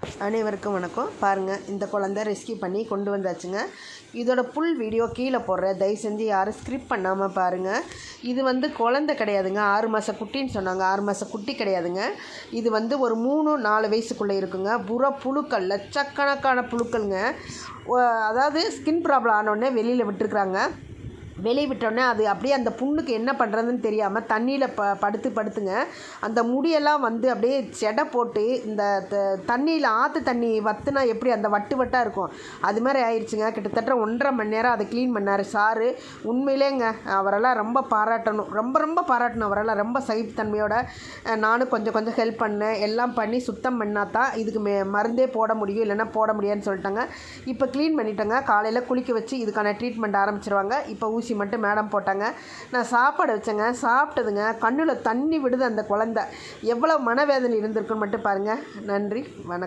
அனைவருக்கும் வணக்கம். பாருங்கள், இந்த குழந்தை ரெஸ்கியூ பண்ணி கொண்டு வந்தாச்சுங்க. இதோட ஃபுல் வீடியோ கீழே போடுறேன். தயவு செஞ்சு யாரும் ஸ்கிரிப்ட் பண்ணாமல் பாருங்கள். இது குழந்தை கிடையாதுங்க, 6 மாத குட்டின்னு சொன்னாங்க. 6 மாத குட்டி கிடையாதுங்க. இது ஒரு 3-4 வயசுக்குள்ளே இருக்குங்க. புழுக்கள், லட்சக்கணக்கான புழுக்கள்ங்க. அதாவது ஸ்கின் ப்ராப்ளம் ஆனோடனே வெளியில் விட்டுருக்குறாங்க. வெளியே விட்டோடனே அது அப்படியே அந்த புண்ணுக்கு என்ன பண்ணுறதுன்னு தெரியாமல் தண்ணியில் படுத்துங்க. அந்த முடியெல்லாம் அப்படியே செடை போட்டு இந்த தண்ணியில் ஆற்று தண்ணி வற்றுனா எப்படி அந்த வட்டாக இருக்கும், அது மாதிரி ஆயிடுச்சுங்க. கிட்டத்தட்ட 1.5 மணி நேரம் அதை க்ளீன் பண்ணார் சாரு. உண்மையிலேங்க அவரெல்லாம் ரொம்ப பாராட்டணும், ரொம்ப பாராட்டணும். அவரெல்லாம் ரொம்ப சகிப்புத்தன்மையோட நானும் கொஞ்சம் ஹெல்ப் பண்ணேன். எல்லாம் பண்ணி சுத்தம் பண்ணால் தான் இதுக்கு மருந்தே போட முடியும், இல்லைன்னா போட முடியாதுன்னு சொல்லிட்டாங்க. இப்போ க்ளீன் பண்ணிட்டேங்க. காலையில் குளிக்க வச்சு இதுக்கான ட்ரீட்மெண்ட் ஆரம்பிச்சிருவாங்க. இப்போ ஊசி மட்டும் மேடம் போட்டாங்க. நான் சாப்பாடு வச்சேங்க, சாப்பிட்டதுங்க. கண்ணில் தண்ணி விடுது அந்த குழந்தை. எவ்வளோ மனவேதனை இருந்திருக்குன்னு மட்டும் பாருங்கள். நன்றி, வணக்கம்.